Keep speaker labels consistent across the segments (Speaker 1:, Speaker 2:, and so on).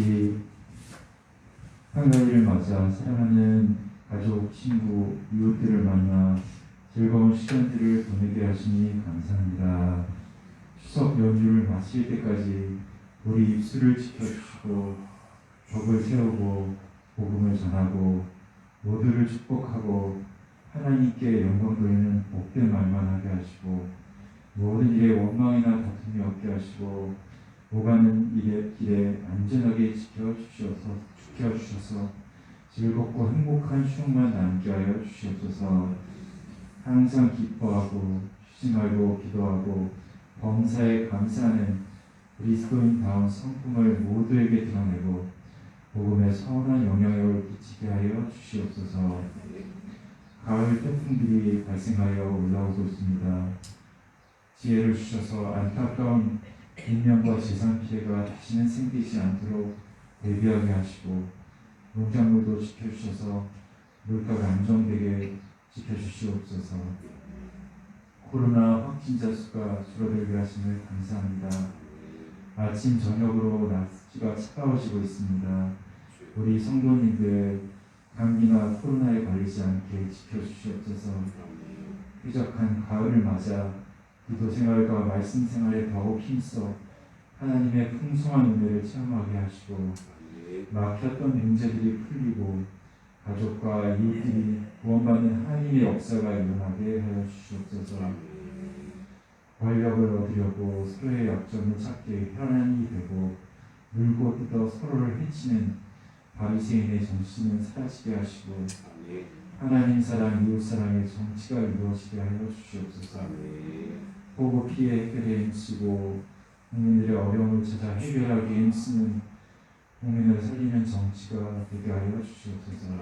Speaker 1: 아버지, 한가위를 맞아 사랑하는 가족, 친구, 이웃들을 만나 즐거운 시간들을 보내게 하시니 감사합니다. 추석 연휴를 마칠 때까지 우리 입술을 지켜주시고 덕을 세우고 복음을 전하고 모두를 축복하고 하나님께 영광 돌리는 복된 말만 하게 하시고 모든 일에 원망이나 다툼이 없게 하시고 오가는 길에 안전하게 지켜주셔서 즐겁고 행복한 추억만 남게 하여 주시옵소서. 항상 기뻐하고 쉬지 말고 기도하고 범사에 감사하는 그리스도인다운 성품을 모두에게 드러내고 복음에 선한 영향력을 끼치게 하여 주시옵소서. 가을 태풍들이 발생하여 올라오고 있습니다. 지혜를 주셔서 안타까운 인명과 재산 피해가 다시는 생기지 않도록 대비하게 하시고 농작물도 지켜주셔서 물가가 안정되게 지켜주시옵소서. 코로나 확진자 수가 줄어들게 하심을 감사합니다. 아침 저녁으로 날씨가 차가워지고 있습니다. 우리 성도님들 감기나 코로나에 걸리지 않게 지켜주시옵소서. 쾌적한 가을을 맞아 기도 생활과 말씀 생활에 더욱 힘써 하나님의 풍성한 은혜를 체험하게 하시고 막혔던 문제들이 풀리고 가족과 이웃들이 구원받는 하나님의 역사가 일어나게 하여 주시옵소서. 권력을 얻으려고 서로의 약점을 찾게 혈안이 되고 물고 뜯어 서로를 해치는 바리새인의 정신을 사라지게 하시고 하나님 사랑, 이웃 사랑의 정치가 이루어지게 하여 주시옵소서. 보고 피해 해결에 힘쓰고 국민들의 어려움을 찾아 해결하기에 힘쓰는 국민을 살리는 정치가 되게 하여 주시옵소서.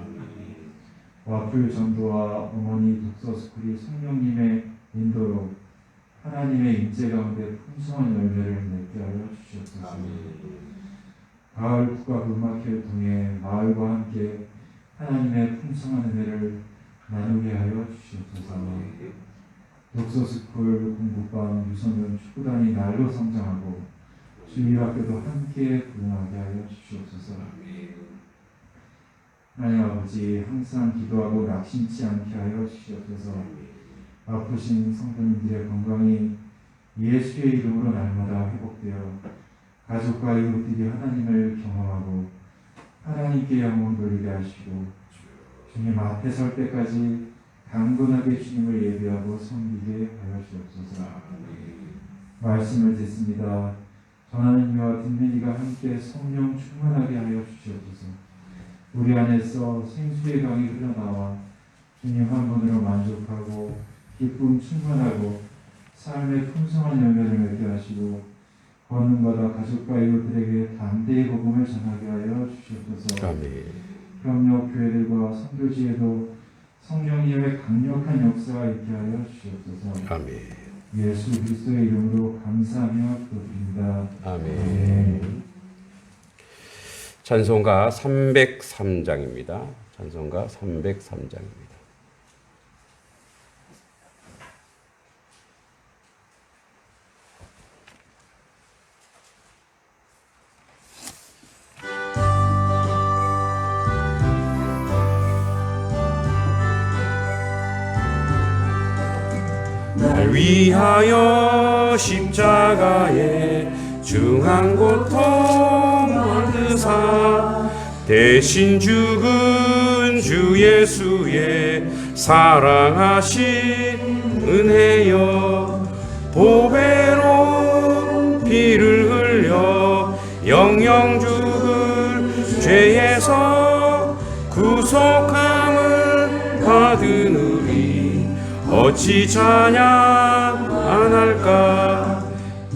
Speaker 1: 와플 전도와 어머니 독서스쿨이 성령님의 인도로 하나님의 임재 가운데 풍성한 열매를 맺게 하여 주시옵소서. 가을 국악 음악회를 통해 마을과 함께 하나님의 풍성한 은혜를 나누게 하여 주시옵소서. 독서스쿨, 공부방, 유소년, 축구단이 날로 성장하고 주일학교도 함께 부흥하게 하여 주시옵소서. 하나님 아버지, 항상 기도하고 낙심치 않게 하여 주시옵소서. 아프신 성도님들의 건강이 예수의 이름으로 날마다 회복되어 가족과 이웃들이 하나님을 경험하고 하나님께 영광 돌리게 하시고 주님 앞에 설 때까지 강건하게 주님을 예배하고 섬기게 하여 주옵소서. 말씀을 듣습니다. 전하는 이와 듣는 이가 함께 성령 충만하게 하여 주시옵소서. 우리 안에서 생수의 강이 흘러나와 주님 한 분으로 만족하고 기쁨 충만하고 삶의 풍성한 열매를 맺게 하시고 걷는마다 가족과 이웃들에게 담대히 복음을 전하게 하여 주시옵소서. 협력 교회들과 선교지에도 성령님의 강력한 역사가 있게 하여 주시옵소서.
Speaker 2: 아멘.
Speaker 1: 예수 그리스도의 이름으로 감사하며 기도드립니다.
Speaker 2: 아멘. 찬송가 303장입니다. 찬송가 303장입니다. 날 위하여 십자가에 중한 고통 받으사 대신 죽은 주 예수의 사랑하신 은혜여 보배로운 피를 흘려 영영 죽을 죄에서 구속함을 받은 우리 어찌 찬양 안 할까.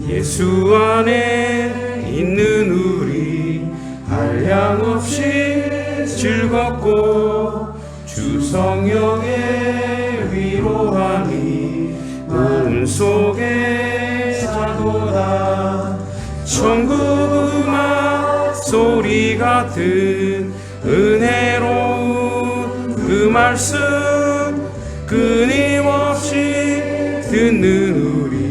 Speaker 2: 예수 안에 있는 우리 한량없이 즐겁고 주 성령의 위로함이 마음 속에 자도다. 천국 음악 소리 같은 은혜로운 그 말씀 끊임없이 듣는 우리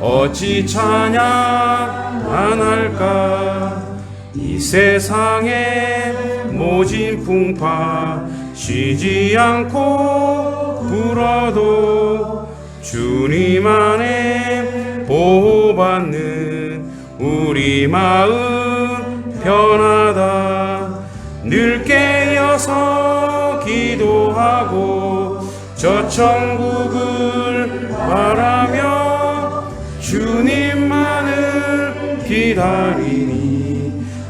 Speaker 2: 어찌 찬양 안 할까. 이 세상의 모진 풍파 쉬지 않고 불어도 주님 안에 보호받는 우리 마음 편하다. 늘 깨어서 기도하고 저 천국을 바라며 주님만을 기다리니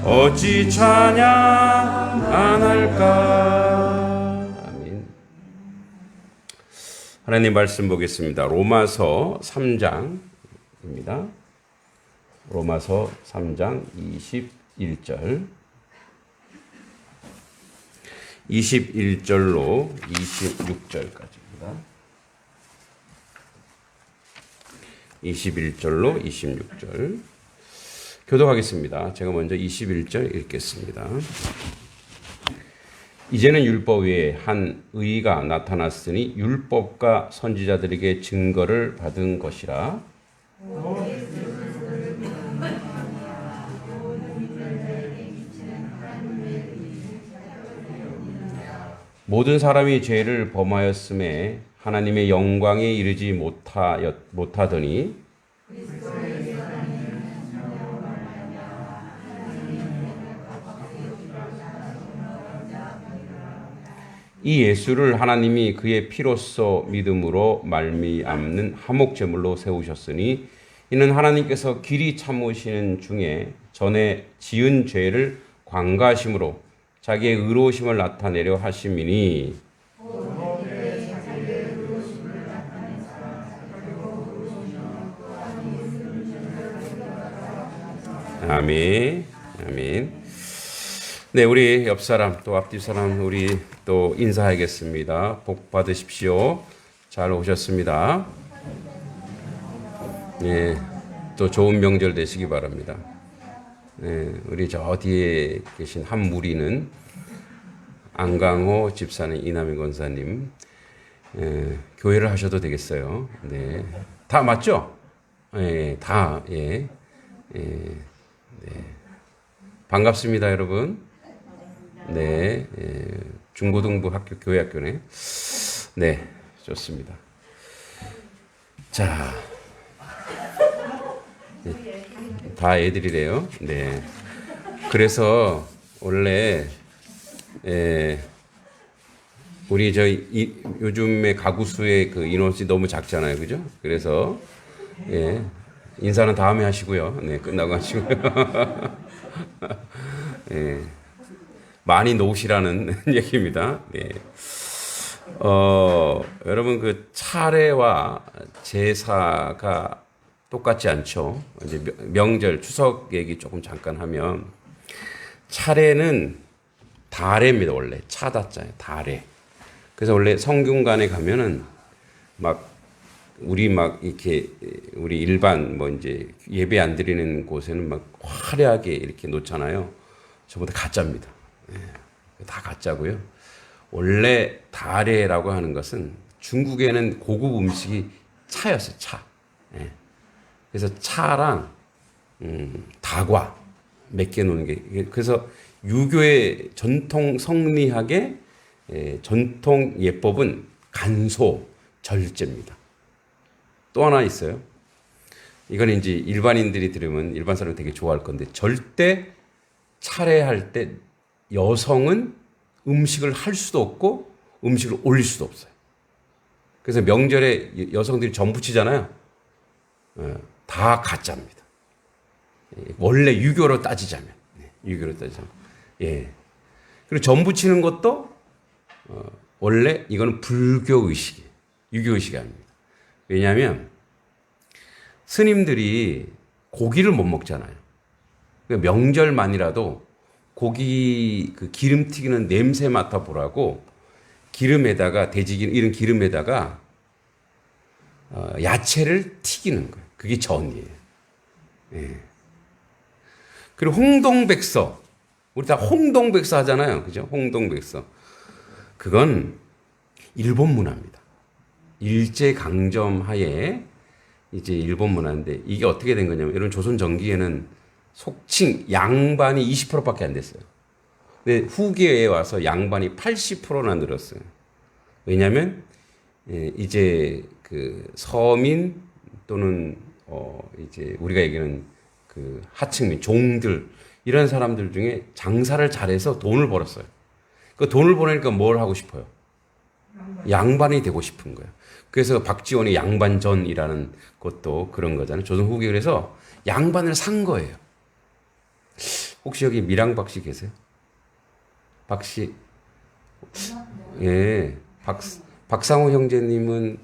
Speaker 2: 어찌 찬양 안 할까. 아멘. 하나님 말씀 보겠습니다. 로마서 3장입니다. 로마서 3장 21절 21절로 26절까지입니다. 21절로 26절 교독하겠습니다. 제가 먼저 21절 읽겠습니다. 이제는 율법 외에 한 의가 나타났으니 율법과 선지자들에게 증거를 받은 것이라. 모든 사람이 죄를 범하였음에 하나님의 영광에 이르지 못하더니 이 예수를 하나님이 그의 피로써 믿음으로 말미암는 화목제물로 세우셨으니 이는 하나님께서 길이 참으시는 중에 전에 지은 죄를 관가하심으로 자기의 의로우심을 나타내려 하심이니. 아멘. 아멘. 네, 우리 옆 사람 또 앞뒤 사람 우리 또 인사하겠습니다. 복 받으십시오. 잘 오셨습니다. 예, 또 좋은 명절 되시기 바랍니다. 네, 우리 저 뒤에 계신 한 무리는 안강호 집사님, 이남희 권사님, 교회를 하셔도 되겠어요. 네, 다 맞죠? 예, 다 예, 네, 반갑습니다, 여러분. 네, 중고등부 학교 교회 학교네. 네, 좋습니다. 자. 다 애들이래요. 네. 그래서 원래 우리 요즘에 가구 수의 그 인원수 너무 작잖아요, 그죠? 그래서 인사는 다음에 하시고요. 네, 끝나고 하시고요. 많이 놓으시라는 얘기입니다. 네. 여러분 그 차례와 제사가 똑같지 않죠. 이제 명절, 추석 얘기 조금 잠깐 하면 차례는 다례입니다. 원래 차다자예요. 다례. 그래서 원래 성균관에 가면은 우리 이렇게 우리 일반 이제 예배 안 드리는 곳에는 화려하게 이렇게 놓잖아요. 전부 다 가짜입니다. 다 가짜고요. 원래 다례라고 하는 것은 중국에는 고급 음식이 차였어요. 차. 그래서 차랑 다과 몇 개 놓는 게, 그래서 유교의 전통 성리학의 전통 예법은 간소 절제입니다. 또 하나 있어요. 이건 이제 일반인들이 들으면 일반 사람이 되게 좋아할 건데, 절대 차례할 때 여성은 음식을 할 수도 없고 음식을 올릴 수도 없어요. 그래서 명절에 여성들이 전 부치잖아요. 다 가짜입니다. 원래 유교로 따지자면. 유교로 따지자면. 예. 그리고 전 부치는 것도 원래 이거는 불교 의식이에요. 유교 의식이 아닙니다. 왜냐하면 스님들이 고기를 못 먹잖아요. 그러니까 명절만이라도 고기 그 기름 튀기는 냄새 맡아보라고 기름에다가 돼지기름 이런 기름에다가 야채를 튀기는 거예요. 그게 전이에요. 예. 그리고 홍동백서, 우리 다 홍동백서 하잖아요, 그죠? 홍동백서. 그건 일본 문화입니다. 일제 강점 하에 이제 일본 문화인데, 이게 어떻게 된 거냐면, 여러분 조선 전기에는 속칭 양반이 20%밖에 안 됐어요. 근데 후기에 와서 양반이 80%나 늘었어요. 왜냐하면 이제 그 서민 또는 이제 우리가 얘기하는 그 하층민, 종들 이런 사람들 중에 장사를 잘해서 돈을 벌었어요. 그 돈을 버니까 뭘 하고 싶어요? 양반이 되고 싶은 거예요. 그래서 박지원의 양반전이라는 것도 그런 거잖아요. 조선 후기 그래서 양반을 산 거예요. 혹시 여기 미랑박 씨 계세요? 박 씨, 예, 박상호 형제님은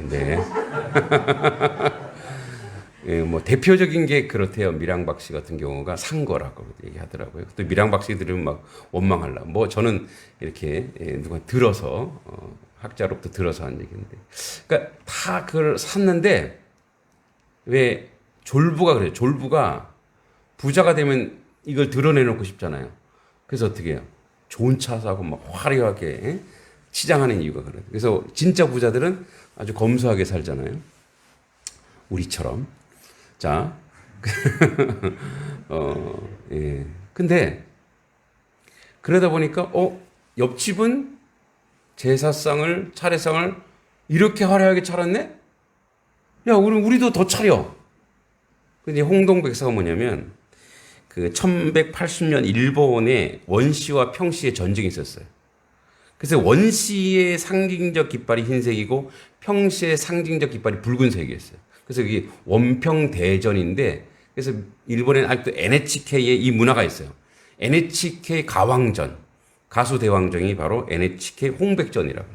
Speaker 2: 네. 예, 뭐 대표적인 게 그렇대요. 미랑박 씨 같은 경우가 산 거라고 얘기하더라고요. 또 미랑박 씨 들으면 막 원망할라. 뭐 저는 이렇게 누가 들어서 학자로부터 들어서 한 얘기인데, 그러니까 다 그걸 샀는데 왜 졸부가 그래요. 졸부가 부자가 되면 이걸 드러내놓고 싶잖아요. 그래서 어떻게 해요? 좋은 차 사고 막 화려하게 치장하는 이유가 그래요. 그래서 진짜 부자들은 아주 검소하게 살잖아요. 우리처럼. 자, 예. 근데 그러다 보니까 옆집은 제사상을 차례상을 이렇게 화려하게 차렸네? 야, 우리도 더 차려. 근데 홍동백사가 뭐냐면 그 1180년 일본에 원시와 평시의 전쟁이 있었어요. 그래서 원시의 상징적 깃발이 흰색이고 평시의 상징적 깃발이 붉은색이었어요. 그래서 이게 원평대전인데, 그래서 일본에는 아직도 NHK의 이 문화가 있어요. NHK 가왕전, 가수 대왕전이 바로 NHK 홍백전이라고.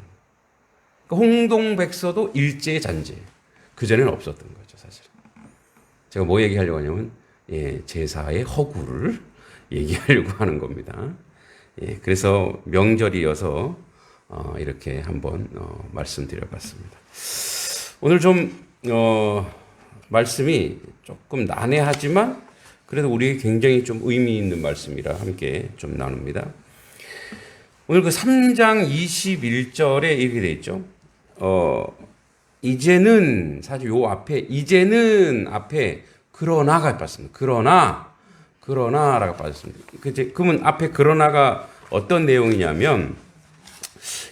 Speaker 2: 그러니까 홍동백서도 일제의 잔재예요. 그전에는 없었던 거죠, 사실. 제가 뭐 얘기하려고 하냐면, 제사의 허구를 얘기하려고 하는 겁니다. 그래서 명절이어서 이렇게 한번 말씀드려봤습니다. 오늘 좀 말씀이 조금 난해하지만 그래도 우리에게 굉장히 좀 의미 있는 말씀이라 함께 좀 나눕니다. 오늘 그 3장 21절에 이렇게 되어 있죠. 이제는 사실 요 앞에 이제는 앞에 그러나가 빠졌습니다. 그러나라고 빠졌습니다. 그러면 앞에 그러나가 어떤 내용이냐면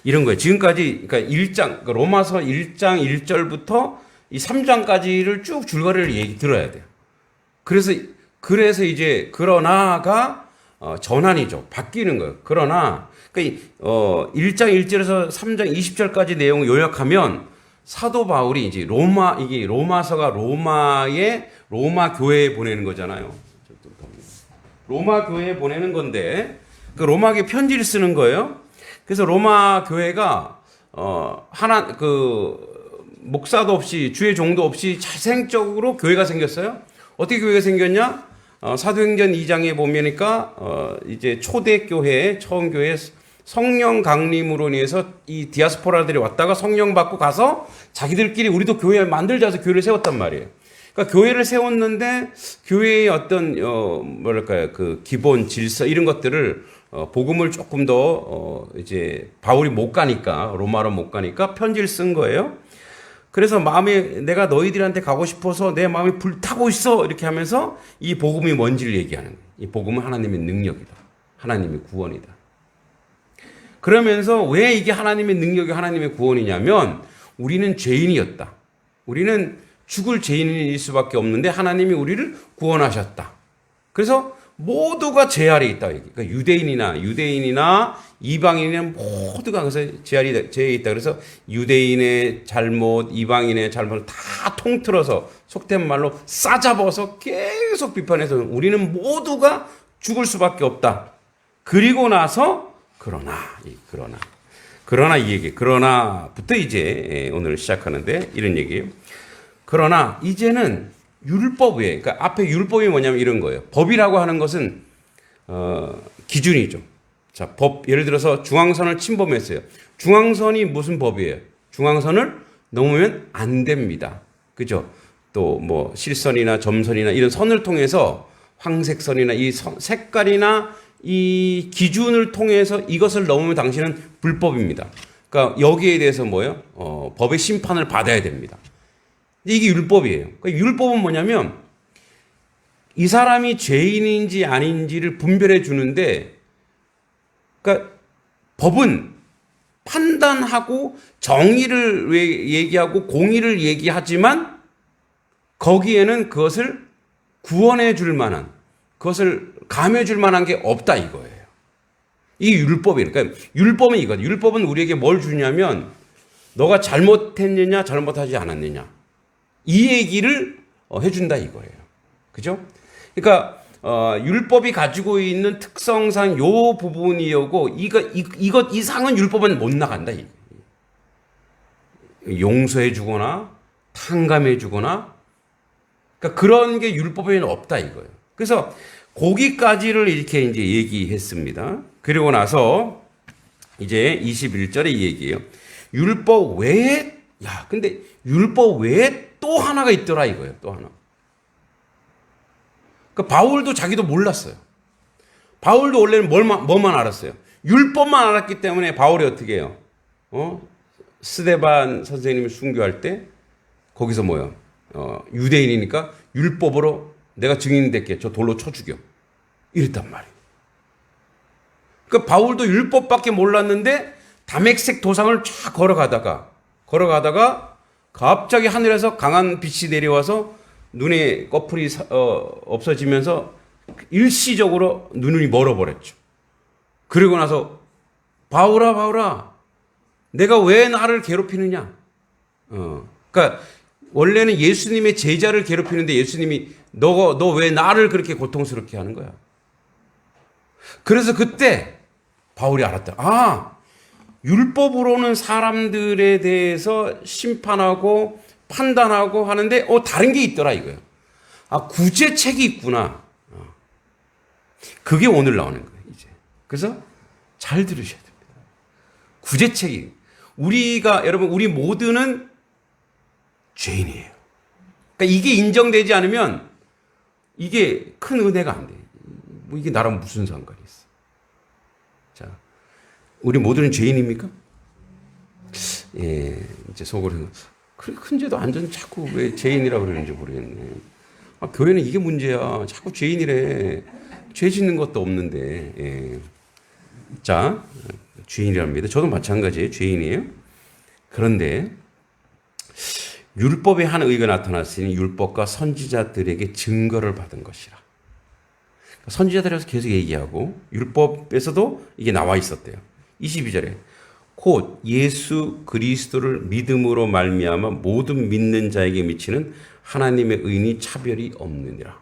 Speaker 2: 이런 거예요. 지금까지 그러니까 1장 로마서 1장 1절부터 이 3장까지를 쭉 줄거리를 얘기 들어야 돼요. 그래서 이제 그러나가 전환이죠. 바뀌는 거예요. 그러나 그러니까 1장 1절에서 3장 20절까지 내용을 요약하면 사도 바울이 이제 이게 로마서가 로마 교회에 보내는 거잖아요. 로마 교회에 보내는 건데 그 로마 교회 편지를 쓰는 거예요. 그래서 로마 교회가 목사도 없이 주의 종도 없이 자생적으로 교회가 생겼어요. 어떻게 교회가 생겼냐? 사도행전 2장에 보면니까 이제 초대 교회, 처음 교회 성령 강림으로 인해서 이 디아스포라들이 왔다가 성령 받고 가서 자기들끼리 우리도 교회 만들자 해서 교회를 세웠단 말이에요. 그러니까 교회를 세웠는데 교회의 어떤 그 기본 질서 이런 것들을 복음을 조금 더 이제 바울이 못 가니까 로마로 못 가니까 편지를 쓴 거예요. 그래서 내가 너희들한테 가고 싶어서 내 마음이 불타고 있어 이렇게 하면서 이 복음이 뭔지를 얘기하는 거예요. 이 복음은 하나님의 능력이다. 하나님의 구원이다. 그러면서 왜 이게 하나님의 능력이 하나님의 구원이냐면 우리는 죄인이었다. 우리는 죽을 죄인일 수밖에 없는데 하나님이 우리를 구원하셨다. 그래서 모두가 죄 아래 있다. 그러니까 유대인이나 이방인이나 모두가 그래서 죄에 있다. 그래서 유대인의 잘못, 이방인의 잘못을 다 통틀어서 속된 말로 싸잡아서 계속 비판해서 우리는 모두가 죽을 수밖에 없다. 그리고 나서 그러나 이 얘기, 그러나부터 이제 오늘 시작하는데 이런 얘기예요. 그러나 이제는 율법에, 그러니까 앞에 율법이 뭐냐면 이런 거예요. 법이라고 하는 것은 기준이죠. 자, 예를 들어서 중앙선을 침범했어요. 중앙선이 무슨 법이에요? 중앙선을 넘으면 안 됩니다. 그죠? 또 뭐 실선이나 점선이나 이런 선을 통해서 황색선이나 이 색깔이나 이 기준을 통해서 이것을 넘으면 당신은 불법입니다. 그러니까 여기에 대해서 뭐예요? 법의 심판을 받아야 됩니다. 이게 율법이에요. 그러니까 율법은 뭐냐면 이 사람이 죄인인지 아닌지를 분별해 주는데, 그러니까 법은 판단하고 정의를 얘기하고 공의를 얘기하지만 거기에는 그것을 구원해 줄 만한, 그것을 감해 줄 만한 게 없다 이거예요. 이 율법이에요. 그러니까 율법은 이거예요. 율법은 우리에게 뭘 주냐면 너가 잘못했느냐 잘못하지 않았느냐 이 얘기를 해준다 이거예요. 그죠? 그러니까 율법이 가지고 있는 특성상 요 부분이고 이것 이상은 율법은 못 나간다. 용서해 주거나 탕감해 주거나 그러니까 그런 게 율법에는 없다 이거예요. 그래서 거기까지를 이렇게 이제 얘기했습니다. 그리고 나서 이제 21절에 이 얘기예요. 율법 외에 근데 율법 외에 또 하나가 있더라 이거예요. 또 하나. 그러니까 바울도 자기도 몰랐어요. 바울도 원래는 뭐만 알았어요. 율법만 알았기 때문에 바울이 어떻게 해요? 스데반 선생님을 순교할 때 거기서 뭐요? 유대인이니까 율법으로 내가 증인 될게 저 돌로 쳐 죽여. 이랬단 말이에요. 그러니까 바울도 율법밖에 몰랐는데 다맥색 도상을 쫙 걸어가다가 갑자기 하늘에서 강한 빛이 내려와서 눈에 꺼풀이 없어지면서 일시적으로 눈이 멀어버렸죠. 그리고 나서 바울아 내가 왜 나를 괴롭히느냐. 그러니까 원래는 예수님의 제자를 괴롭히는데 예수님이 너 왜 나를 그렇게 고통스럽게 하는 거야. 그래서 그때 바울이 알았다. 율법으로는 사람들에 대해서 심판하고 판단하고 하는데 다른 게 있더라 이거예요. 구제책이 있구나. 그게 오늘 나오는 거예요. 이제. 그래서 잘 들으셔야 됩니다. 구제책이 여러분 우리 모두는 죄인이에요. 그러니까 이게 인정되지 않으면 이게 큰 은혜가 안 돼요. 이게 나랑 무슨 상관이 있어? 자, 우리 모두는 죄인입니까? 예, 이제 속으로 큰 죄도 안 전 자꾸 왜 죄인이라고 그러는지 모르겠네. 교회는 이게 문제야. 자꾸 죄인이래. 죄 짓는 것도 없는데. 예. 자, 죄인이랍니다. 저도 마찬가지예요. 죄인이에요. 그런데 율법의 한 의가 나타났으니 율법과 선지자들에게 증거를 받은 것이라. 선지자들에서 계속 얘기하고 율법에서도 이게 나와 있었대요. 22절에 곧 예수 그리스도를 믿음으로 말미암아 모든 믿는 자에게 미치는 하나님의 의인이 차별이 없느니라.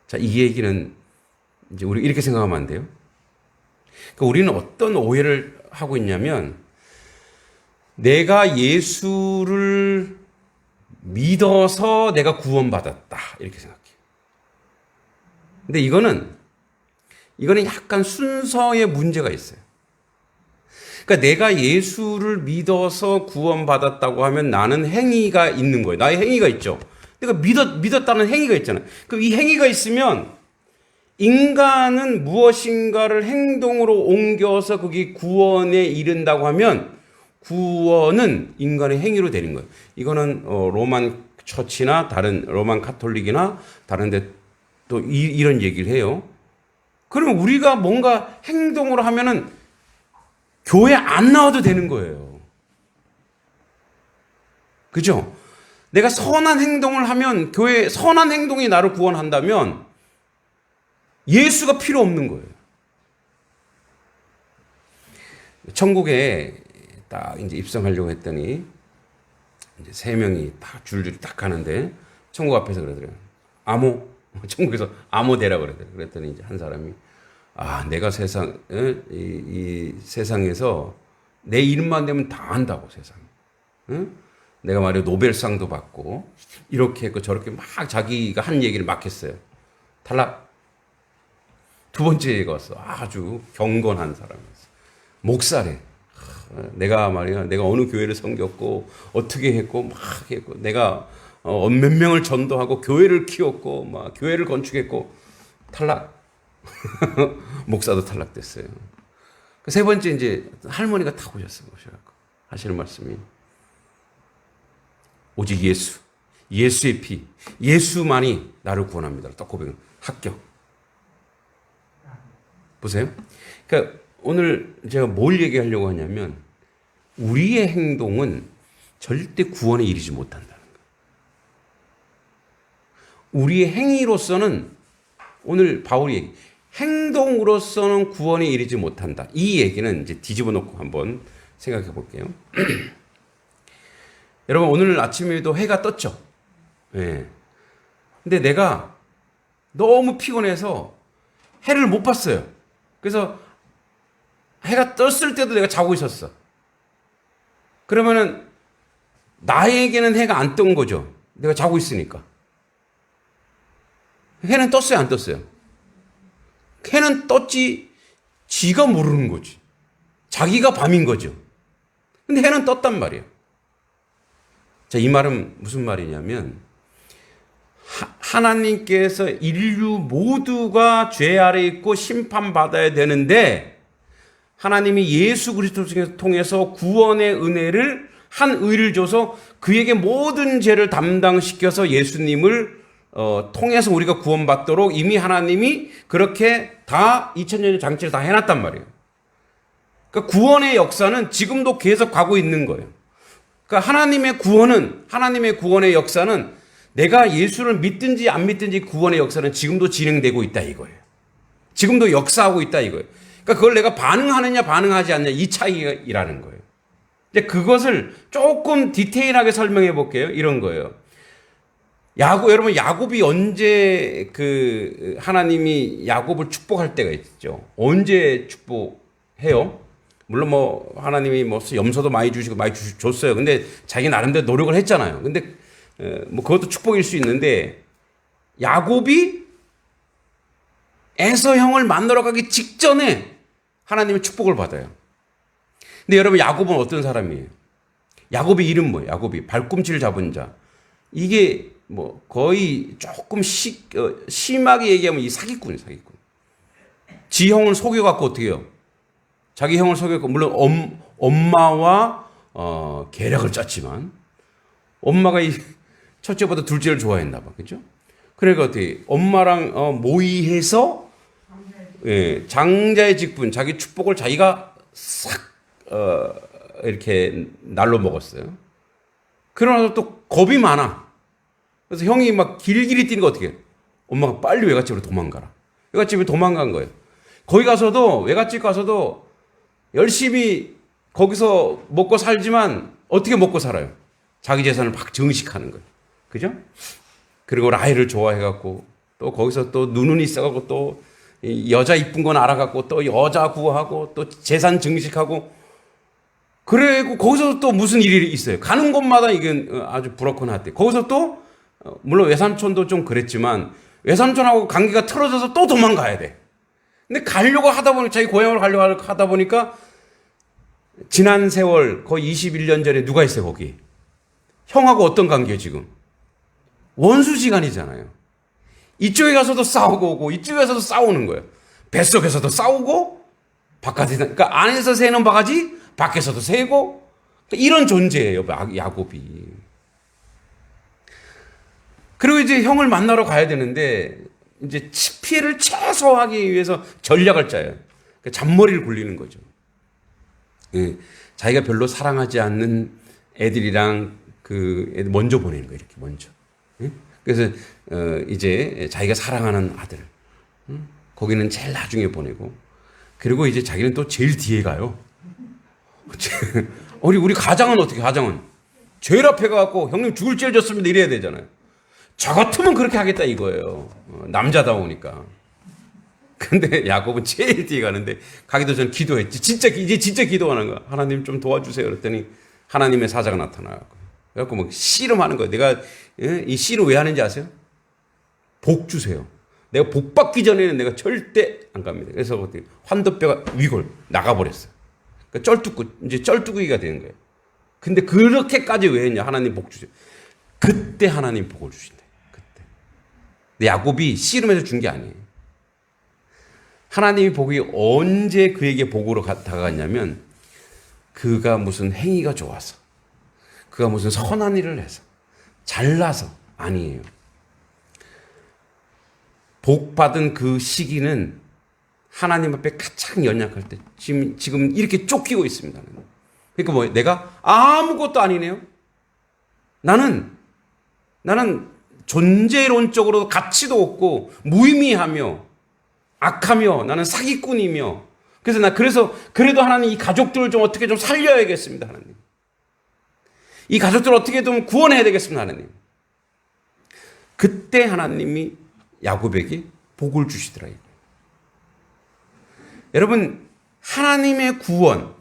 Speaker 2: 자, 이 얘기는 이제 우리 이렇게 생각하면 안 돼요. 그러니까 우리는 어떤 오해를 하고 있냐면 내가 예수를 믿어서 내가 구원받았다 이렇게 생각해요. 근데 이거는 약간 순서에 문제가 있어요. 그러니까 내가 예수를 믿어서 구원받았다고 하면 나는 행위가 있는 거예요. 나의 행위가 있죠. 내가 믿었다는 행위가 있잖아요. 그럼 이 행위가 있으면 인간은 무엇인가를 행동으로 옮겨서 그게 구원에 이른다고 하면 구원은 인간의 행위로 되는 거예요. 이거는 로만 처치나 다른 로만 카톨릭이나 다른 데 또 이런 얘기를 해요. 그러면 우리가 뭔가 행동으로 하면은 교회 안 나와도 되는 거예요. 그죠? 내가 선한 행동을 하면 교회 선한 행동이 나를 구원한다면 예수가 필요 없는 거예요. 천국에 딱 이제 입성하려고 했더니 이제 3명이 딱 줄줄이 딱 가는데 천국 앞에서 그러더래요. 천국에서 암호 대라 그러더래요. 그랬더니 이제 한 사람이 내가 이 세상에서 내 이름만 되면 다 안다고 세상에. 내가 말이야 노벨상도 받고 이렇게 했고 저렇게 막 자기가 한 얘기를 막 했어요. 탈락. 두 번째 얘기가 왔어. 아주 경건한 사람이었어. 목사래. 내가 어느 교회를 섬겼고 어떻게 했고 막 했고 내가 몇 명을 전도하고 교회를 키웠고 막 교회를 건축했고 탈락. 목사도 탈락됐어요. 세 번째 이제 할머니가 딱 오셨어요. 하시는 말씀이 오직 예수. 예수의 피, 예수만이 나를 구원합니다. 딱 고백은 합격. 보세요. 그러니까 오늘 제가 뭘 얘기하려고 하냐면 우리의 행동은 절대 구원에 이르지 못한다는 거예요. 우리의 행위로서는 오늘 바울이 얘기, 행동으로서는 구원에 이르지 못한다. 이 얘기는 이제 뒤집어 놓고 한번 생각해 볼게요. 여러분 오늘 아침에도 해가 떴죠. 예. 근데 내가 너무 피곤해서 해를 못 봤어요. 그래서 해가 떴을 때도 내가 자고 있었어. 그러면은 나에게는 해가 안 뜬 거죠. 내가 자고 있으니까. 해는 떴어요, 안 떴어요? 해는 떴지, 지가 모르는 거지. 자기가 밤인 거죠. 근데 해는 떴단 말이에요. 자, 이 말은 무슨 말이냐면, 하나님께서 인류 모두가 죄 아래 있고 심판받아야 되는데, 하나님이 예수 그리스도를 통해서 구원의 은혜를 한 의를 줘서 그에게 모든 죄를 담당시켜서 예수님을 통해서 우리가 구원받도록 이미 하나님이 그렇게 다 2000년의 장치를 다 해놨단 말이에요. 그러니까 구원의 역사는 지금도 계속 가고 있는 거예요. 그러니까 하나님의 구원의 역사는 내가 예수를 믿든지 안 믿든지 구원의 역사는 지금도 진행되고 있다 이거예요. 지금도 역사하고 있다 이거예요. 그러니까 그걸 내가 반응하느냐 반응하지 않느냐 이 차이라는 거예요. 이제 그것을 조금 디테일하게 설명해 볼게요. 이런 거예요. 여러분 야곱이 언제 하나님이 야곱을 축복할 때가 있죠. 언제 축복해요? 물론 뭐 하나님이 뭐 염소도 많이 주시고 많이 줬어요. 근데 자기 나름대로 노력을 했잖아요. 근데 뭐 그것도 축복일 수 있는데 야곱이 에서 형을 만나러 가기 직전에 하나님의 축복을 받아요. 근데 여러분 야곱은 어떤 사람이에요? 야곱의 이름 뭐예요? 야곱이 발꿈치를 잡은 자. 이게 뭐 거의 조금 심하게 얘기하면 이 사기꾼이에요, 사기꾼. 지 형을 속여갖고 어떻게 해요? 자기 형을 속였고 물론 엄마와 계략을 짰지만 엄마가 이 첫째보다 둘째를 좋아했나 봐, 그죠? 그러니까 어떻게 엄마랑 모의해서 장자의 직분, 자기 축복을 자기가 싹 이렇게 날로 먹었어요. 그러나 또 겁이 많아. 그래서 형이 막 길길이 뛰는 거 어떻게 해? 엄마가 빨리 외갓집으로 도망가라. 외갓집에 도망간 거예요. 거기 가서도 외갓집 가서도 열심히 거기서 먹고 살지만 어떻게 먹고 살아요? 자기 재산을 막 증식하는 거예요. 그죠? 그리고 라헬을 좋아해갖고 또 거기서 또 눈은 있어갖고 또 여자 이쁜 건 알아갖고 또 여자 구하고 또 재산 증식하고 그리고 거기서 또 무슨 일이 있어요. 가는 곳마다 이게 아주 브로큰하대. 거기서 또 물론 외삼촌도 좀 그랬지만 외삼촌하고 관계가 틀어져서 또 도망가야 돼. 근데 가려고 하다 보니까 자기 고향으로 가려고 하다 보니까 지난 세월 거의 21년 전에 누가 있어요 거기? 형하고 어떤 관계예요 지금? 원수지간이잖아요. 이쪽에 가서도 싸우고 오고 이쪽에 가서도 싸우는 거예요. 뱃속에서도 싸우고 바깥에서 그러니까 안에서 새는 바가지 밖에서도 새고 이런 존재예요 야곱이. 그리고 이제 형을 만나러 가야 되는데 이제 피해를 최소화하기 위해서 전략을 짜요. 그러니까 잔머리를 굴리는 거죠. 자기가 별로 사랑하지 않는 애들이랑 애들 먼저 보내는 거예요. 이렇게 먼저. 그래서 이제 자기가 사랑하는 아들 거기는 제일 나중에 보내고 그리고 이제 자기는 또 제일 뒤에 가요. 우리 가장은 어떻게 가장은 제일 앞에 가갖고 형님 죽을 죄를 졌습니다 이래야 되잖아요. 저 같으면 그렇게 하겠다 이거예요. 남자다우니까. 근데 야곱은 제일 뒤에 가는데 가기도 전 기도했지. 이제 진짜 기도하는 거야. 하나님 좀 도와주세요. 그랬더니 하나님의 사자가 나타나고 그래갖고 막 씨름하는 거예요. 내가 이 씨름 왜 하는지 아세요? 복 주세요. 내가 복 받기 전에는 내가 절대 안 갑니다. 그래서 어떻게 환도뼈가 위골 나가버렸어요. 그러니까 이제 쩔뚝이가 되는 거예요. 근데 그렇게까지 왜 했냐? 하나님 복 주세요. 그때 하나님 복을 주신대. 그때. 근데 야곱이 씨름해서 준 게 아니에요. 하나님이 복이 언제 그에게 복으로 다가갔냐면 그가 무슨 행위가 좋아서 그가 무슨 선한 일을 해서 잘나서 아니에요. 복 받은 그 시기는 하나님 앞에 가장 연약할 때 지금 이렇게 쫓기고 있습니다. 그러니까 뭐예요? 내가 아무것도 아니네요. 나는 존재론적으로 가치도 없고 무의미하며 악하며 나는 사기꾼이며 그래서 그래도 하나님 이 가족들을 좀 어떻게 좀 살려야겠습니다. 하나님. 이 가족들을 어떻게 좀 구원해야 되겠습니다. 하나님. 그때 하나님이 야곱에게 복을 주시더라. 여러분, 하나님의 구원,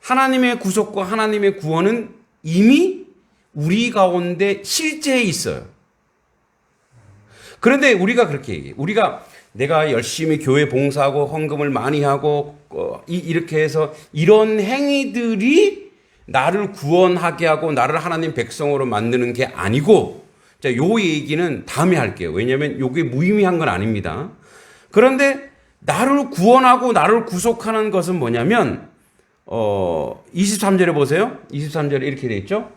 Speaker 2: 하나님의 구속과 하나님의 구원은 이미 우리 가운데 실제에 있어요. 그런데 우리가 그렇게 얘기해요. 내가 열심히 교회 봉사하고 헌금을 많이 하고 이렇게 해서 이런 행위들이 나를 구원하게 하고 나를 하나님 백성으로 만드는 게 아니고, 자, 요 얘기는 다음에 할게요. 왜냐하면 요게 무의미한 건 아닙니다. 그런데 나를 구원하고 나를 구속하는 것은 뭐냐면 23절에 보세요. 23절에 이렇게 돼 있죠.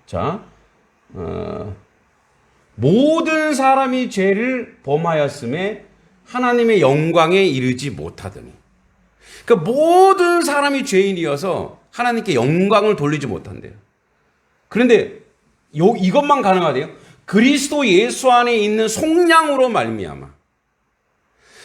Speaker 2: 자, 모든 사람이 죄를 범하였음에 하나님의 영광에 이르지 못하더니. 그러니까 모든 사람이 죄인이어서 하나님께 영광을 돌리지 못한대요. 그런데 이것만 가능하대요. 그리스도 예수 안에 있는 속량으로 말미암아.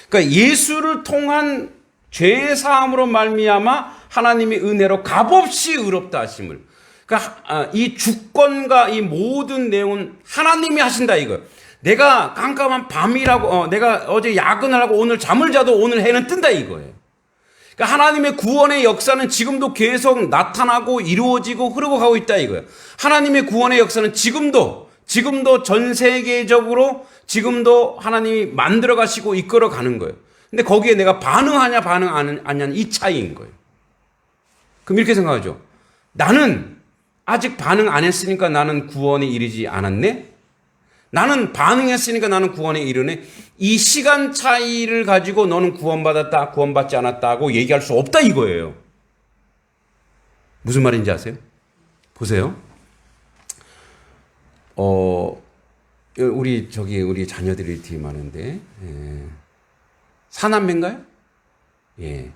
Speaker 2: 그러니까 예수를 통한 죄 사함으로 말미암아 하나님의 은혜로 값없이 의롭다 하심을. 그러니까 이 주권과 이 모든 내용은 하나님이 하신다 이거. 내가 깜깜한 밤이라고 내가 어제 야근을 하고 오늘 잠을 자도 오늘 해는 뜬다 이거예요. 그러니까 하나님의 구원의 역사는 지금도 계속 나타나고 이루어지고 흐르고 가고 있다 이거예요. 하나님의 구원의 역사는 지금도 전 세계적으로 지금도 하나님이 만들어 가시고 이끌어 가는 거예요. 근데 거기에 내가 반응하냐 반응 안 하냐는 이 차이인 거예요. 그럼 이렇게 생각하죠. 나는 아직 반응 안 했으니까 나는 구원에 이르지 않았네? 나는 반응했으니까 나는 구원에 이르네? 이 시간 차이를 가지고 너는 구원받았다, 구원받지 않았다 하고 얘기할 수 없다 이거예요. 무슨 말인지 아세요? 보세요. 우리 자녀들이 되게 많은데, 사남매인가요? 예.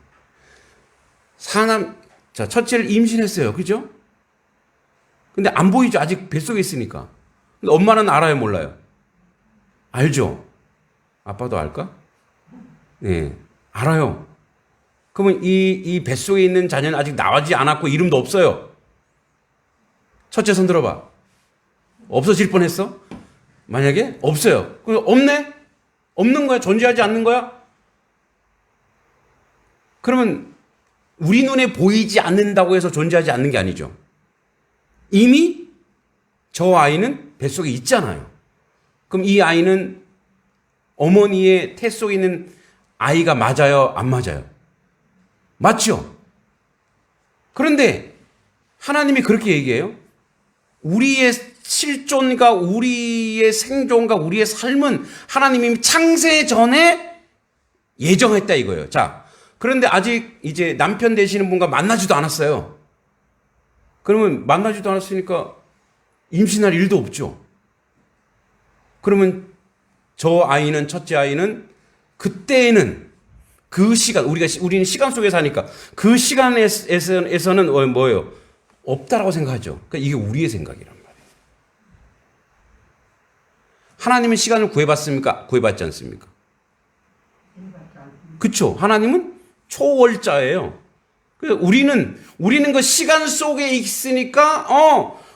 Speaker 2: 자, 첫째를 임신했어요. 그죠? 근데 안 보이죠. 아직 뱃속에 있으니까. 근데 엄마는 알아요, 몰라요? 알죠? 아빠도 알까? 예. 알아요. 그러면 이 뱃속에 있는 자녀는 아직 나오지 않았고 이름도 없어요. 첫째 손 들어봐. 없어질 뻔했어? 만약에 없어요. 그럼 없네? 없는 거야? 존재하지 않는 거야? 그러면 우리 눈에 보이지 않는다고 해서 존재하지 않는 게 아니죠. 이미 저 아이는 뱃속에 있잖아요. 그럼 이 아이는 어머니의 태 속에 있는 아이가 맞아요? 안 맞아요? 맞죠? 그런데 하나님이 그렇게 얘기해요. 우리의 실존과 우리의 생존과 우리의 삶은 하나님이 창세 전에 예정했다 이거예요. 자, 그런데 아직 이제 남편 되시는 분과 만나지도 않았어요. 그러면 만나지도 않았으니까 임신할 일도 없죠. 그러면 저 아이는, 첫째 아이는 그때에는 그 시간, 우리는 시간 속에 사니까 그 시간에서는 뭐예요? 없다라고 생각하죠. 그러니까 이게 우리의 생각이란 말이에요. 하나님은 시간을 구해봤습니까? 구해봤지 않습니까? 그렇죠. 하나님은 초월자예요. 그래서 우리는 그 시간 속에 있으니까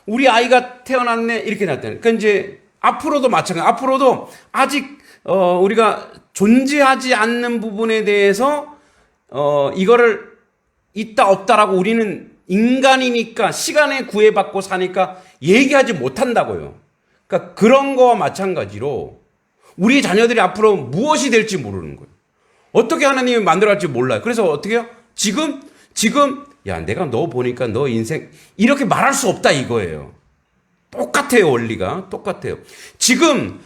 Speaker 2: 우리 아이가 태어났네 이렇게 났다는. 그러니까 이제 앞으로도 마찬가지. 앞으로도 아직 우리가 존재하지 않는 부분에 대해서 이거를 있다 없다라고 우리는 인간이니까 시간에 구애받고 사니까 얘기하지 못한다고요. 그러니까 그런 거와 마찬가지로 우리 자녀들이 앞으로 무엇이 될지 모르는 거예요. 어떻게 하나님이 만들어갈지 몰라요. 그래서 어떻게 해요? 지금 야 내가 너 보니까 너 인생 이렇게 말할 수 없다 이거예요. 똑같아요. 원리가 똑같아요. 지금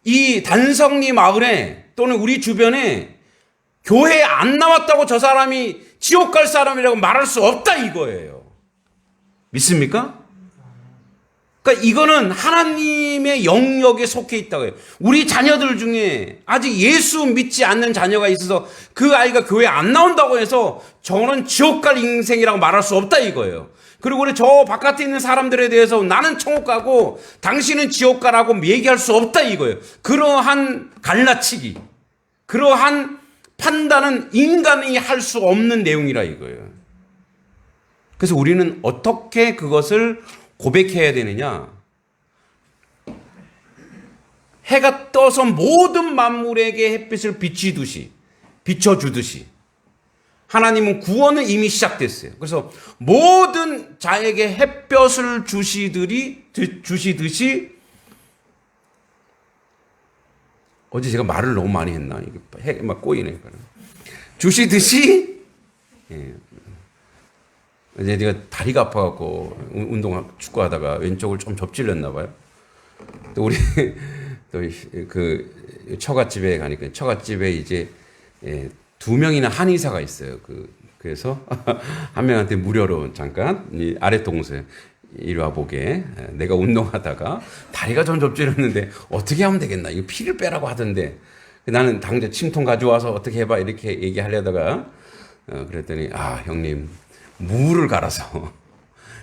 Speaker 2: 이 단성리 마을에 또는 우리 주변에 교회에 안 나왔다고 저 사람이 지옥 갈 사람이라고 말할 수 없다 이거예요. 믿습니까? 그러니까 이거는 하나님의 영역에 속해 있다고 해요. 우리 자녀들 중에 아직 예수 믿지 않는 자녀가 있어서 그 아이가 교회 안 나온다고 해서 저는 지옥 갈 인생이라고 말할 수 없다 이거예요. 그리고 우리 저 바깥에 있는 사람들에 대해서 나는 천국 가고 당신은 지옥 가라고 얘기할 수 없다 이거예요. 그러한 갈라치기, 그러한 판단은 인간이 할 수 없는 내용이라 이거예요. 그래서 우리는 어떻게 그것을 고백해야 되느냐? 해가 떠서 모든 만물에게 햇빛을 비춰주듯이 하나님은 구원은 이미 시작됐어요. 그래서 모든 자에게 햇볕을 주시듯이 어제 제가 말을 너무 많이 했나? 이게 막 꼬이네. 주시듯이 예. 이제 내가 다리가 아파갖고 축구하다가 왼쪽을 좀 접질렸나 봐요. 또 우리 또 그 처갓집에 가니까 처갓집에 이제 두 명이나 한의사가 있어요. 그래서 한 명한테 무료로 잠깐 이 아래 동생 이리 와 보게. 내가 운동하다가 다리가 좀 접질렸는데 어떻게 하면 되겠나? 이거 피를 빼라고 하던데 나는 당장 침통 가져와서 어떻게 해봐 이렇게 얘기하려다가 그랬더니 형님. 무를 갈아서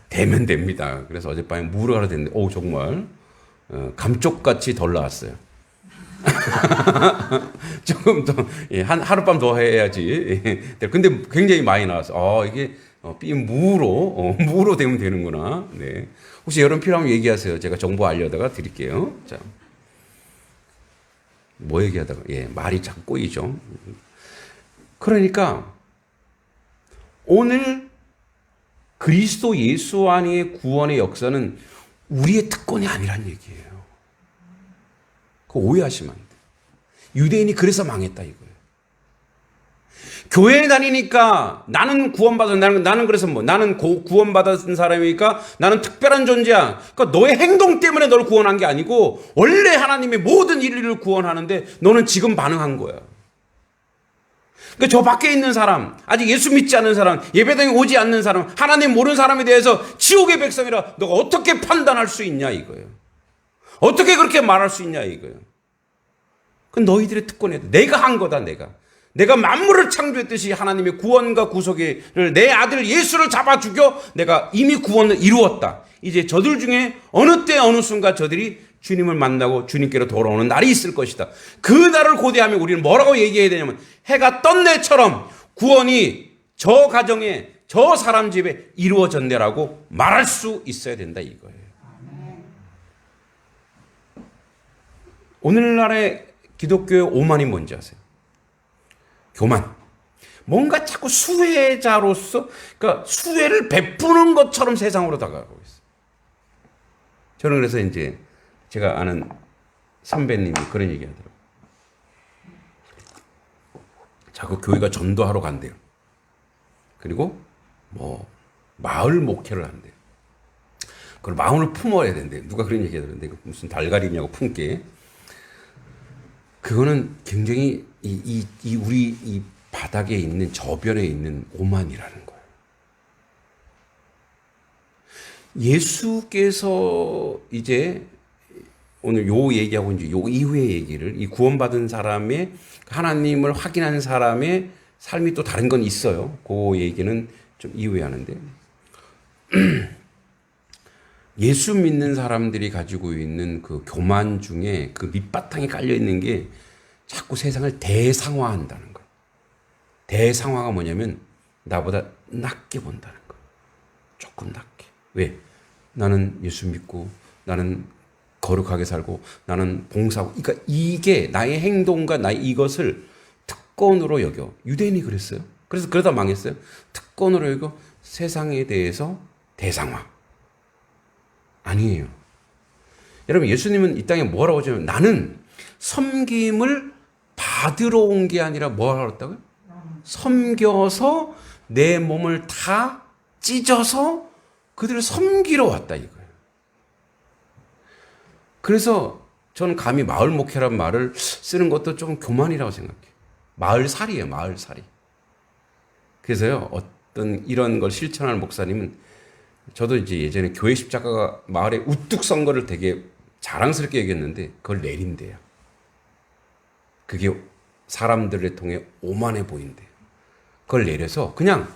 Speaker 2: 대면 됩니다. 그래서 어젯밤에 무를 갈아 댔는데, 정말 감쪽같이 덜 나왔어요. 조금 더 하룻밤 더 해야지. 근데 굉장히 많이 나왔어. 이게 무로 되면 되는구나. 네. 혹시 여러분 필요하면 얘기하세요. 제가 정보 알려다가 드릴게요. 자, 뭐 얘기하다가 말이 자꾸 꼬이죠. 그러니까 오늘 그리스도 예수 안의 구원의 역사는 우리의 특권이 아니란 얘기예요. 그거 오해하시면 안 돼요. 유대인이 그래서 망했다 이거예요. 교회에 다니니까 나는 구원받은 나는 그래서 나는 구원받은 사람이니까 나는 특별한 존재야. 그러니까 너의 행동 때문에 너를 구원한 게 아니고 원래 하나님의 모든 인류를 구원하는데 너는 지금 반응한 거야. 그러니까 저 밖에 있는 사람, 아직 예수 믿지 않는 사람, 예배당에 오지 않는 사람, 하나님 모르는 사람에 대해서 지옥의 백성이라 너가 어떻게 판단할 수 있냐 이거예요. 어떻게 그렇게 말할 수 있냐 이거예요. 그건 너희들의 특권이야. 내가 한 거다 내가 만물을 창조했듯이 하나님의 구원과 구속을 내 아들 예수를 잡아 죽여 내가 이미 구원을 이루었다. 이제 저들 중에 어느 때 어느 순간 저들이 주님을 만나고 주님께로 돌아오는 날이 있을 것이다. 그 날을 고대하면 우리는 뭐라고 얘기해야 되냐면 해가 떴 내처럼 구원이 저 가정에 저 사람 집에 이루어졌네라고 말할 수 있어야 된다 이거예요. 오늘날의 기독교의 오만이 뭔지 아세요? 교만. 뭔가 자꾸 수혜자로서 그러니까 수혜를 베푸는 것처럼 세상으로 다가가고 있어요. 저는 그래서 이제 제가 아는 선배님이 그런 얘기 하더라고요. 자꾸 교회가 전도하러 간대요. 그리고 마을 목회를 한대요. 그걸 마음을 품어야 된대요. 누가 그런 얘기 하더라고요. 무슨 달걀이냐고 품게. 그거는 굉장히 우리 이 바닥에 있는 저변에 있는 오만이라는 거예요. 예수께서 이제 오늘 요 얘기하고 이제 요 이후의 얘기를 이 구원받은 사람의 하나님을 확인한 사람의 삶이 또 다른 건 있어요. 그 얘기는 좀 이후에 하는데 예수 믿는 사람들이 가지고 있는 그 교만 중에 그 밑바탕에 깔려 있는 게 자꾸 세상을 대상화한다는 거예요. 대상화가 뭐냐면 나보다 낮게 본다는 거예요. 조금 낮게. 왜? 나는 예수 믿고 나는 거룩하게 살고 나는 봉사하고 그러니까 이게 나의 행동과 나의 이것을 특권으로 여겨. 유대인이 그랬어요. 그래서 그러다 망했어요. 특권으로 여겨 세상에 대해서 대상화. 아니에요. 여러분 예수님은 이 땅에 뭐라고 하냐면 나는 섬김을 받으러 온 게 아니라 뭐라고 했다고요? 섬겨서 내 몸을 다 찢어서 그들을 섬기러 왔다 이거예요. 그래서 저는 감히 마을 목회란 말을 쓰는 것도 좀 교만이라고 생각해요. 마을살이에요, 마을살이. 그래서요, 어떤 이런 걸 실천하는 목사님은 저도 이제 예전에 교회 십자가가 마을에 우뚝 선 거를 되게 자랑스럽게 여겼는데 그걸 내린대요. 그게 사람들을 통해 오만해 보인대요. 그걸 내려서 그냥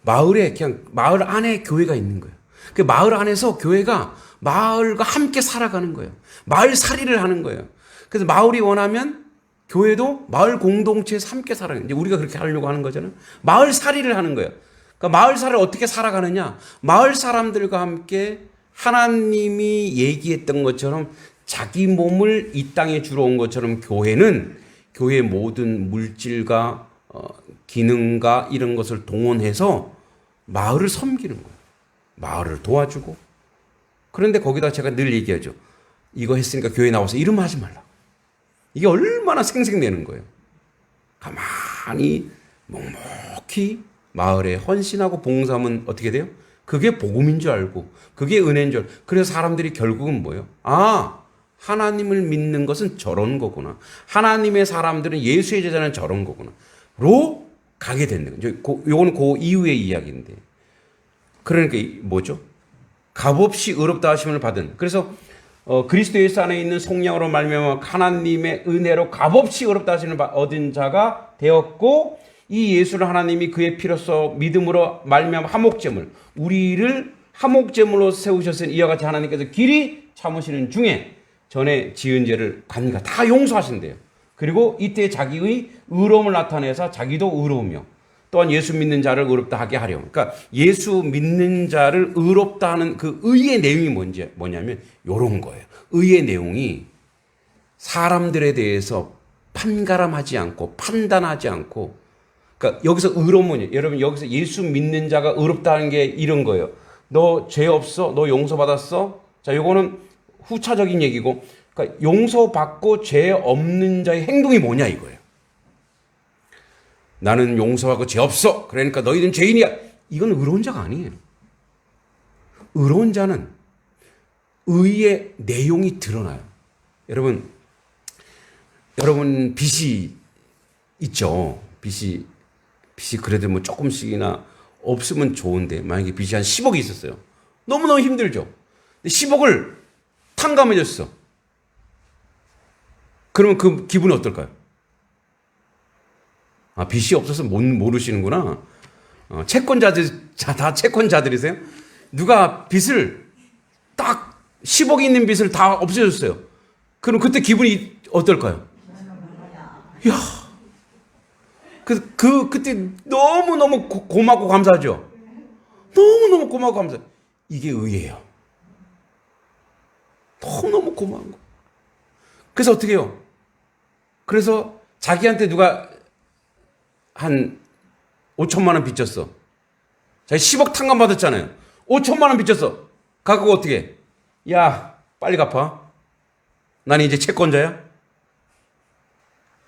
Speaker 2: 마을에 그냥 마을 안에 교회가 있는 거예요. 그 마을 안에서 교회가 마을과 함께 살아가는 거예요. 마을 살이를 하는 거예요. 그래서 마을이 원하면 교회도 마을 공동체에서 함께 살아가는 거예요. 이제 우리가 그렇게 하려고 하는 거잖아요. 마을 살이를 하는 거예요. 그러니까 마을 살을 어떻게 살아가느냐? 마을 사람들과 함께 하나님이 얘기했던 것처럼 자기 몸을 이 땅에 주러 온 것처럼 교회는 교회의 모든 물질과 기능과 이런 것을 동원해서 마을을 섬기는 거예요. 마을을 도와주고. 그런데 거기다 제가 늘 얘기하죠. 이거 했으니까 교회 나와서 이름 하지 말라. 이게 얼마나 생생내는 거예요. 가만히 묵묵히 마을에 헌신하고 봉사하면 어떻게 돼요? 그게 복음인 줄 알고 그게 은혜인 줄 알고. 그래서 사람들이 결국은 뭐예요? 아, 하나님을 믿는 것은 저런 거구나. 하나님의 사람들은 예수의 제자는 저런 거구나. 로 가게 되는 거예요. 요거는 그 이후의 이야기인데. 그러니까 뭐죠? 값없이 의롭다 하심을 받은. 그래서 그리스도 예수 안에 있는 속량으로 말미암아 하나님의 은혜로 값없이 의롭다 하심을 얻은 자가 되었고 이 예수를 하나님이 그의 피로써 믿음으로 말미암아 화목제물 우리를 화목제물로 세우셨으니 이와 같이 하나님께서 길이 참으시는 중에 전에 지은 죄를 관가 다 용서하신대요. 그리고 이때 자기의 의로움을 나타내서 자기도 의로우며 또한 예수 믿는 자를 의롭다 하게 하려. 그러니까 예수 믿는 자를 의롭다 하는 그 의의 내용이 뭐냐면 이런 거예요. 의의 내용이 사람들에 대해서 판가름하지 않고 판단하지 않고 그러니까 여기서 의로움은 여러분 여기서 예수 믿는 자가 의롭다 하는 게 이런 거예요. 너 죄 없어? 너 용서받았어? 자, 요거는 후차적인 얘기고 그러니까 용서받고 죄 없는 자의 행동이 뭐냐 이거예요. 나는 용서하고 죄 없어. 그러니까 너희는 죄인이야. 이건 의로운 자가 아니에요. 의로운 자는 의의 내용이 드러나요. 여러분 빚이 있죠. 빚이 그래도 뭐 조금씩이나 없으면 좋은데 만약에 빚이 한 10억이 있었어요. 너무너무 힘들죠. 근데 10억을 탕감해줬어. 그러면 그 기분이 어떨까요? 아, 빚이 없어서 모르시는구나. 다 채권자들이세요? 누가 빚을 딱 10억이 있는 빚을 다 없애줬어요. 그럼 그때 기분이 어떨까요? 이야, 그때 너무너무 고맙고 감사하죠? 너무너무 고맙고 감사해요. 이게 의예요. 너무너무 고마운 거. 그래서 어떻게 해요? 그래서 자기한테 누가 한 5천만 원 빚졌어. 자기 10억 탕감 받았잖아요. 5천만 원 빚졌어. 갖고 어떻게 해? 야, 빨리 갚아. 나는 이제 채권자야.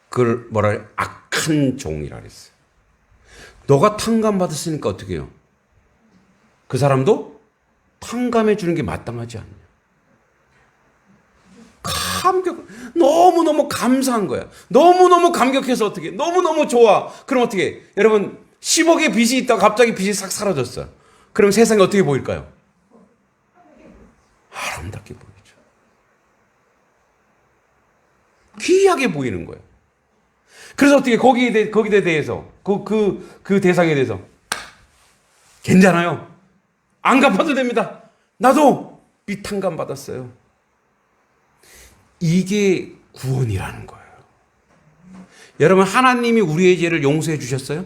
Speaker 2: 그걸 뭐라 해? 악한 종이라 그랬어요. 너가 탕감 받았으니까 어떻게 해요? 그 사람도 탕감해 주는 게 마땅하지 않냐. 너무너무 감사한 거야. 너무너무 감격해서 어떻게 해? 너무너무 좋아. 그럼 어떻게 해? 여러분 10억의 빚이 있다가 갑자기 빚이 싹 사라졌어. 그럼 세상이 어떻게 보일까요? 아름답게 보이죠. 귀하게 보이는 거예요. 그래서 어떻게 거기에 대해서 그 대상에 대해서 괜찮아요. 안 갚아도 됩니다. 나도 빚 탕감 받았어요. 이게 구원이라는 거예요. 여러분 하나님이 우리의 죄를 용서해 주셨어요?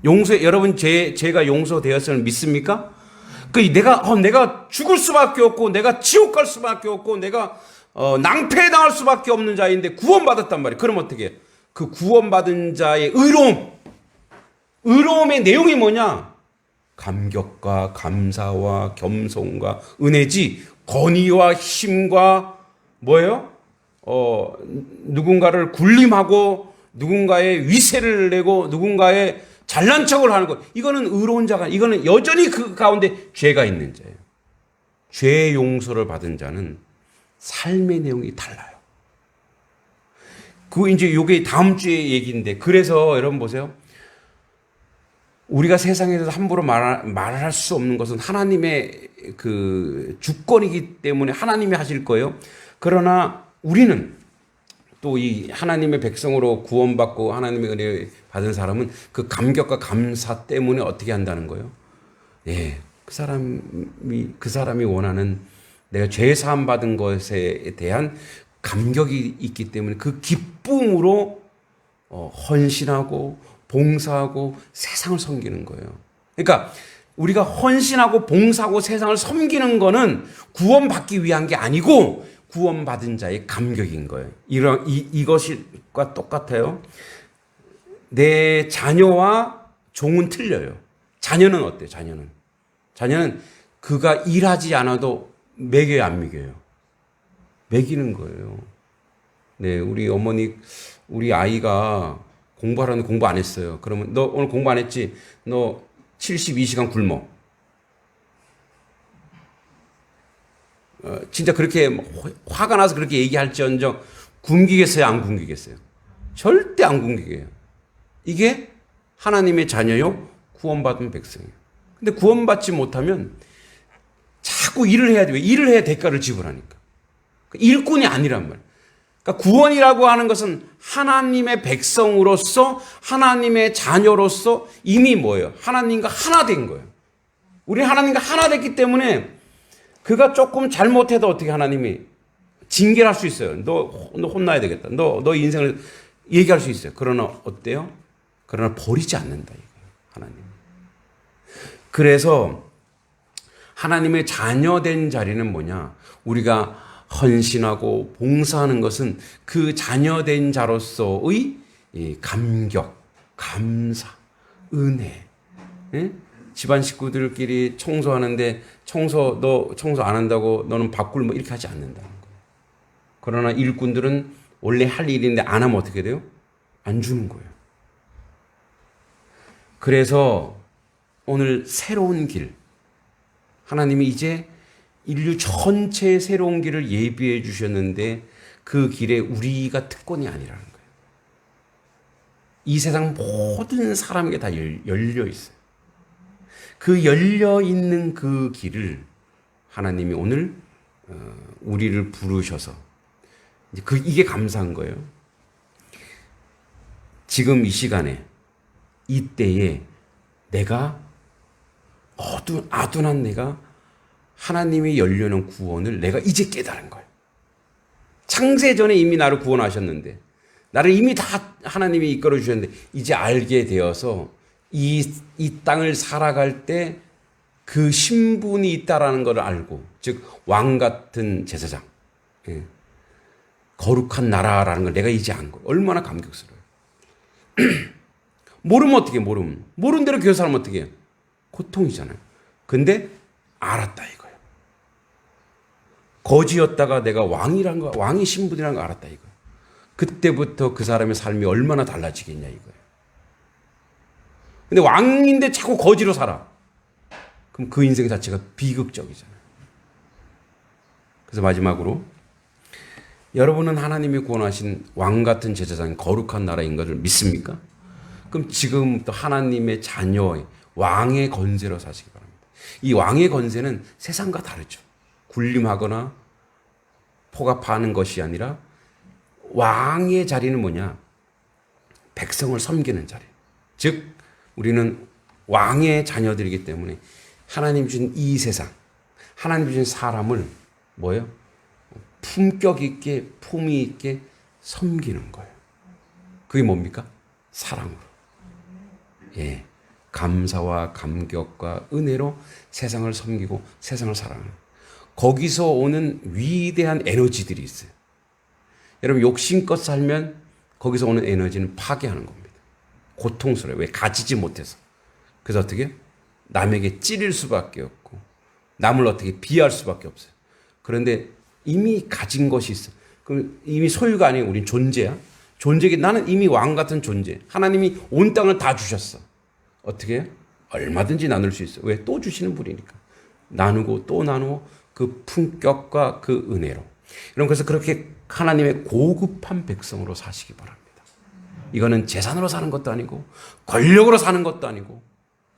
Speaker 2: 여러분 죄가 용서되었음을 믿습니까? 내가 죽을 수밖에 없고 내가 지옥 갈 수밖에 없고 내가 낭패당할 수밖에 없는 자인데 구원받았단 말이에요. 그럼 어떻게 해요? 그 구원받은 자의 의로움의 내용이 뭐냐? 감격과 감사와 겸손과 은혜지 권위와 힘과 뭐예요? 누군가를 군림하고 누군가의 위세를 내고 누군가의 잘난 척을 하는 것. 이거는 의로운 자가 이거는 여전히 그 가운데 죄가 있는 자예요. 죄 용서를 받은 자는 삶의 내용이 달라요. 이제 요게 다음 주의 얘기인데 그래서 여러분 보세요. 우리가 세상에서 함부로 말할 수 없는 것은 하나님의 그 주권이기 때문에 하나님이 하실 거예요. 그러나 우리는 또 이 하나님의 백성으로 구원받고 하나님의 은혜 받은 사람은 그 감격과 감사 때문에 어떻게 한다는 거예요? 예, 그 사람이 원하는 내가 죄 사함 받은 것에 대한 감격이 있기 때문에 그 기쁨으로 헌신하고 봉사하고 세상을 섬기는 거예요. 그러니까 우리가 헌신하고 봉사하고 세상을 섬기는 거는 구원받기 위한 게 아니고 구원받은 자의 감격인 거예요. 이것과 똑같아요. 내 자녀와 종은 틀려요. 자녀는 어때요? 자녀는 그가 일하지 않아도 먹여요, 안 먹여요? 먹이는 거예요. 네, 우리 어머니, 우리 아이가 공부하라는데 공부 안 했어요. 그러면 너 오늘 공부 안 했지? 너 72시간 굶어. 진짜 그렇게 화가 나서 그렇게 얘기할지언정 굶기겠어요? 안 굶기겠어요? 절대 안 굶기게요. 이게 하나님의 자녀요, 구원받은 백성이에요. 근데 구원받지 못하면 자꾸 일을 해야 돼요. 일을 해야 대가를 지불하니까. 일꾼이 아니란 말이에요. 그러니까 구원이라고 하는 것은 하나님의 백성으로서 하나님의 자녀로서 이미 뭐예요? 하나님과 하나 된 거예요. 우리 하나님과 하나 됐기 때문에 그가 조금 잘못해도 어떻게 하나님이 징계를 할 수 있어요. 너 혼나야 되겠다. 너 인생을 얘기할 수 있어요. 그러나 어때요? 그러나 버리지 않는다. 이거예요. 하나님. 그래서 하나님의 자녀된 자리는 뭐냐? 우리가 헌신하고 봉사하는 것은 그 자녀된 자로서의 감격, 감사, 은혜. 예? 집안 식구들끼리 청소하는데 너 청소 안 한다고 너는 밥꿀 뭐 이렇게 하지 않는다는 거예요. 그러나 일꾼들은 원래 할 일인데 안 하면 어떻게 돼요? 안 주는 거예요. 그래서 오늘 새로운 길, 하나님이 이제 인류 전체의 새로운 길을 예비해 주셨는데 그 길에 우리가 특권이 아니라는 거예요. 이 세상 모든 사람에게 다 열려 있어요. 그 열려 있는 그 길을 하나님이 오늘 우리를 부르셔서 이게 감사한 거예요. 지금 이 시간에 이때에 내가 아둔한 내가 하나님이 열려놓은 구원을 내가 이제 깨달은 거예요. 창세 전에 이미 나를 구원하셨는데 나를 이미 다 하나님이 이끌어 주셨는데 이제 알게 되어서 이 땅을 살아갈 때 그 신분이 있다라는 걸 알고, 즉 왕 같은 제사장, 거룩한 나라라는 걸 내가 이제 안 거예요. 얼마나 감격스러워요. 모르면 어떻게 해요? 모르는 대로 교사하면 어떻게 해요? 고통이잖아요. 근데 알았다 이거예요. 거지였다가 내가 왕이란 거, 왕의 신분이라는 거 알았다 이거예요. 그때부터 그 사람의 삶이 얼마나 달라지겠냐 이거예요. 근데 왕인데 자꾸 거지로 살아. 그럼 그 인생 자체가 비극적이잖아요. 그래서 마지막으로 여러분은 하나님이 구원하신 왕 같은 제사장, 거룩한 나라인 것을 믿습니까? 그럼 지금부터 하나님의 자녀의 왕의 건세로 사시기 바랍니다. 이 왕의 건세는 세상과 다르죠. 군림하거나 포갑하는 것이 아니라 왕의 자리는 뭐냐? 백성을 섬기는 자리. 즉 우리는 왕의 자녀들이기 때문에 하나님 주신 이 세상, 하나님 주신 사람을 뭐예요? 품격 있게, 품위 있게 섬기는 거예요. 그게 뭡니까? 사랑으로. 예. 감사와 감격과 은혜로 세상을 섬기고 세상을 사랑하는. 거기서 오는 위대한 에너지들이 있어요. 여러분 욕심껏 살면 거기서 오는 에너지는 파괴하는 겁니다. 고통스러워요. 왜? 가지지 못해서. 그래서 어떻게? 남에게 찌를 수밖에 없고 남을 어떻게 비할 수밖에 없어요. 그런데 이미 가진 것이 있어. 그럼 이미 소유가 아니에요. 우린 존재야. 존재기 나는 이미 왕 같은 존재. 하나님이 온 땅을 다 주셨어. 어떻게 해요? 얼마든지 나눌 수 있어. 왜? 또 주시는 분이니까. 나누고 또 나누고 그 품격과 그 은혜로. 여러분 그래서 그렇게 하나님의 고급한 백성으로 사시기 바랍니다. 이거는 재산으로 사는 것도 아니고 권력으로 사는 것도 아니고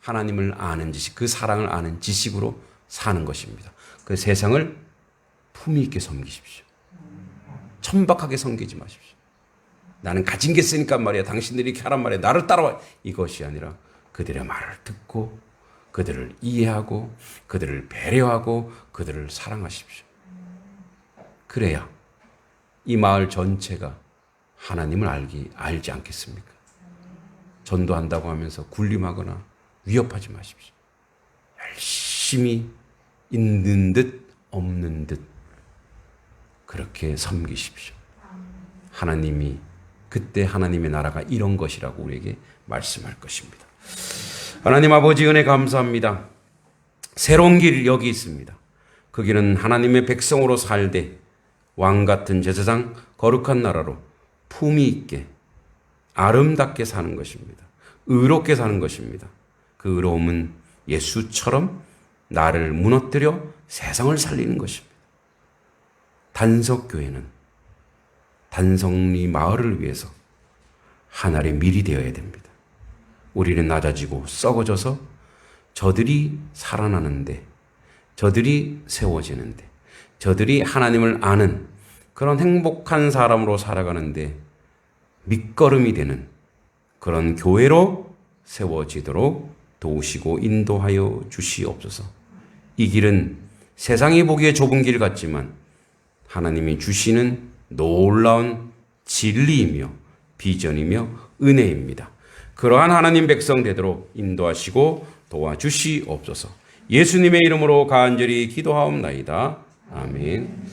Speaker 2: 하나님을 아는 지식, 그 사랑을 아는 지식으로 사는 것입니다. 그 세상을 품위 있게 섬기십시오. 천박하게 섬기지 마십시오. 나는 가진 게 있으니까 말이야. 당신들이 이렇게 하란 말이야. 나를 따라와. 이것이 아니라 그들의 말을 듣고 그들을 이해하고 그들을 배려하고 그들을 사랑하십시오. 그래야 이 마을 전체가 하나님을 알지 않겠습니까? 전도한다고 하면서 군림하거나 위협하지 마십시오. 열심히 있는 듯 없는 듯 그렇게 섬기십시오. 하나님이 그때 하나님의 나라가 이런 것이라고 우리에게 말씀할 것입니다. 하나님 아버지 은혜 감사합니다. 새로운 길 여기 있습니다. 그 길은 하나님의 백성으로 살되 왕 같은 제사장 거룩한 나라로 품위 있게 아름답게 사는 것입니다. 의롭게 사는 것입니다. 그 의로움은 예수처럼 나를 무너뜨려 세상을 살리는 것입니다. 단석교회는 단성리 마을을 위해서 하나의 밀이 되어야 됩니다. 우리는 낮아지고 썩어져서 저들이 살아나는데, 저들이 세워지는데, 저들이 하나님을 아는 그런 행복한 사람으로 살아가는데 밑거름이 되는 그런 교회로 세워지도록 도우시고 인도하여 주시옵소서. 이 길은 세상이 보기에 좁은 길 같지만 하나님이 주시는 놀라운 진리이며 비전이며 은혜입니다. 그러한 하나님 백성 되도록 인도하시고 도와주시옵소서. 예수님의 이름으로 간절히 기도하옵나이다. 아멘.